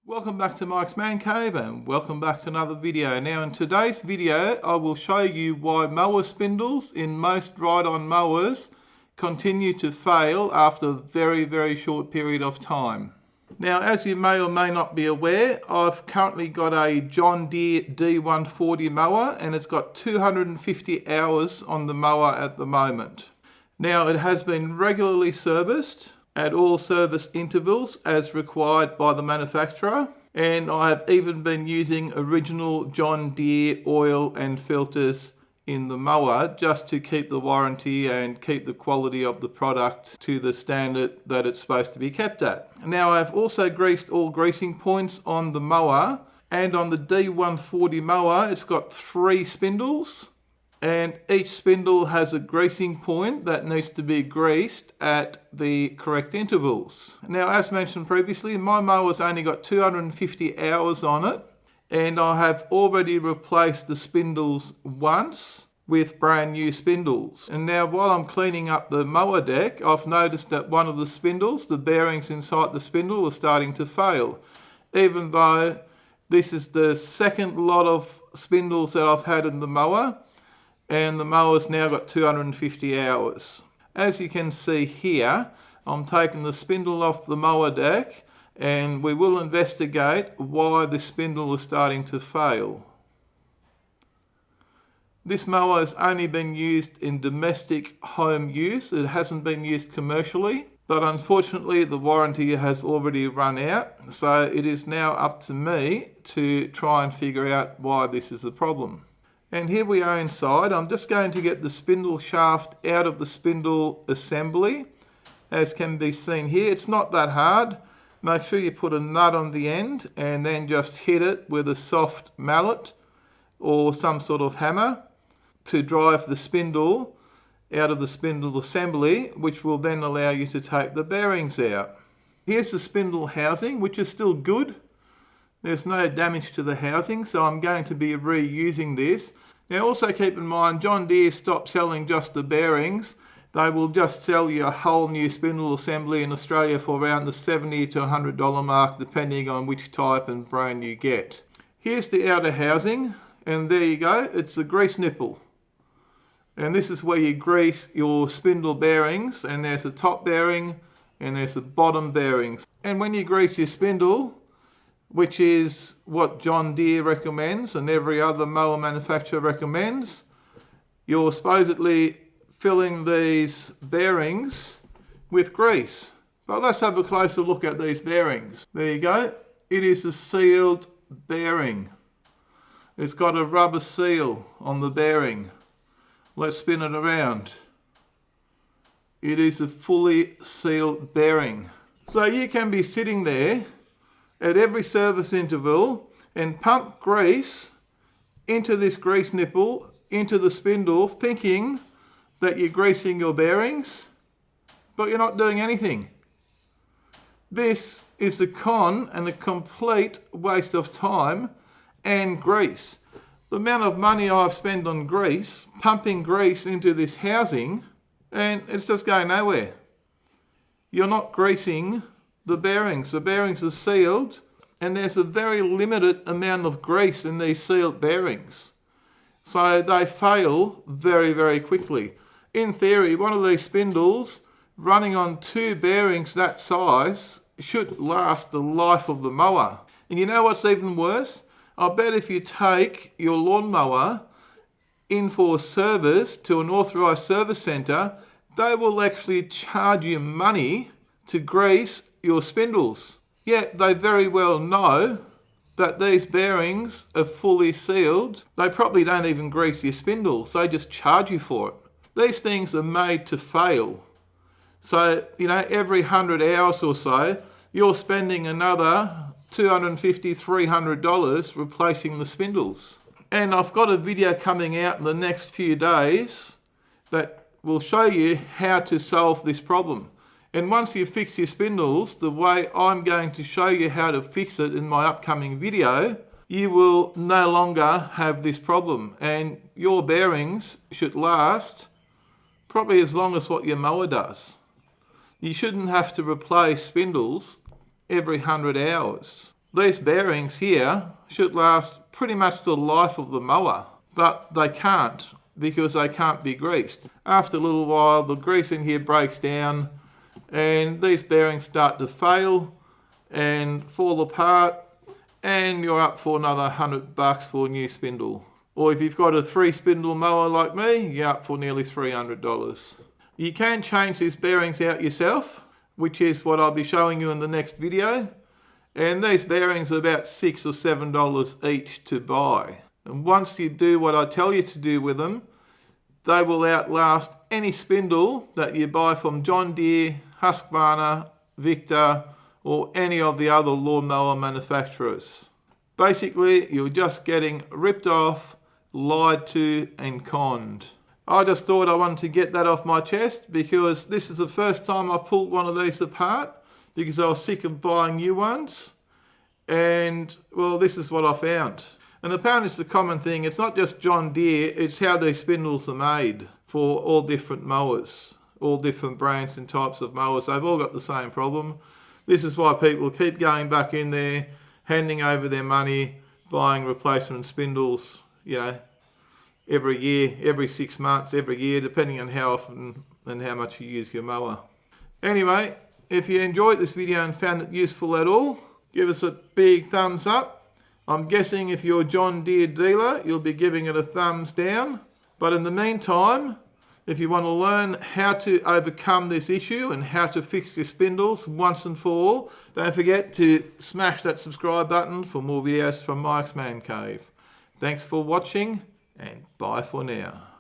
Welcome back to Mike's Man Cave and welcome back to another video. Now in today's video I will show you why mower spindles in most ride-on mowers continue to fail after a very short period of time. Now as you may or may not be aware, I've currently got a John Deere D140 mower and it's got 250 hours on the mower at the moment. Now it has been regularly serviced at all service intervals as required by the manufacturer, and I have even been using original John Deere oil and filters in the mower just to keep the warranty and keep the quality of the product to the standard that it's supposed to be kept at. Now I've also greased all greasing points on the mower, and on the D140 mower it's got 3 spindles. And each spindle has a greasing point that needs to be greased at the correct intervals. Now, as mentioned previously, my mower's only got 250 hours on it, and I have already replaced the spindles once with brand new spindles. And now while I'm cleaning up the mower deck, I've noticed that one of the spindles, the bearings inside the spindle, are starting to fail. Even though this is the second lot of spindles that I've had in the mower, and the mower's now got 250 hours. As you can see here, I'm taking the spindle off the mower deck and we will investigate why the spindle is starting to fail. This mower has only been used in domestic home use. It hasn't been used commercially, but unfortunately the warranty has already run out, so it is now up to me to try and figure out why this is a problem. And here we are inside. I'm just going to get the spindle shaft out of the spindle assembly. As can be seen here, it's not that hard. Make sure you put a nut on the end and then just hit it with a soft mallet or some sort of hammer to drive the spindle out of the spindle assembly, which will then allow you to take the bearings out. Here's the spindle housing, which is still good. There's no damage to the housing, so I'm going to be reusing this. Now also keep in mind, John Deere stopped selling just the bearings. They will just sell you a whole new spindle assembly in Australia for around the $70 to $100 mark, depending on which type and brand you get. Here's the outer housing, and there you go, it's the grease nipple. And this is where you grease your spindle bearings, and there's a top bearing and there's the bottom bearings. And when you grease your spindle, which is what John Deere recommends and every other mower manufacturer recommends, you're supposedly filling these bearings with grease. But let's have a closer look at these bearings. There you go. It is a sealed bearing. It's got a rubber seal on the bearing. Let's spin it around. It is a fully sealed bearing. So you can be sitting there at every service interval and pump grease into this grease nipple, into the spindle, thinking that you're greasing your bearings, but you're not doing anything. This is the con and a complete waste of time and grease. The amount of money I've spent on grease, pumping grease into this housing, and it's just going nowhere. You're not greasing the bearings. The bearings are sealed, and there's a very limited amount of grease in these sealed bearings. So they fail very quickly. In theory, one of these spindles running on 2 bearings that size should last the life of the mower. And you know what's even worse? I bet if you take your lawnmower in for service to an authorised service centre, they will actually charge you money to grease your spindles. Yet they very well know that these bearings are fully sealed. They probably don't even grease your spindles, they just charge you for it. These things are made to fail. So, every 100 hours or so, you're spending another $250, $300 replacing the spindles. And I've got a video coming out in the next few days that will show you how to solve this problem. And once you fix your spindles the way I'm going to show you how to fix it in my upcoming video, you will no longer have this problem. And your bearings should last probably as long as what your mower does. You shouldn't have to replace spindles every 100 hours. These bearings here should last pretty much the life of the mower, but they can't because they can't be greased. After a little while, the grease in here breaks down and these bearings start to fail and fall apart, and you're up for another $100 for a new spindle. Or if you've got a 3-spindle mower like me, you're up for nearly $300. You can change these bearings out yourself, which is what I'll be showing you in the next video. And these bearings are about $6 or $7 each to buy. And once you do what I tell you to do with them, they will outlast any spindle that you buy from John Deere, Husqvarna, Victor, or any of the other lawnmower manufacturers. Basically, you're just getting ripped off, lied to, and conned. I just thought I wanted to get that off my chest because this is the first time I've pulled one of these apart because I was sick of buying new ones. And, well, this is what I found. And apparently it's the common thing. It's not just John Deere, it's how these spindles are made for all different mowers, all different brands and types of mowers. They've all got the same problem. This is why people keep going back in there, handing over their money, buying replacement spindles, every year, every 6 months, every year, depending on how often and how much you use your mower. Anyway, if you enjoyed this video and found it useful at all, give us a big thumbs up. I'm guessing if you're a John Deere dealer, you'll be giving it a thumbs down. But in the meantime, if you want to learn how to overcome this issue and how to fix your spindles once and for all, don't forget to smash that subscribe button for more videos from Mike's Man Cave. Thanks for watching and bye for now.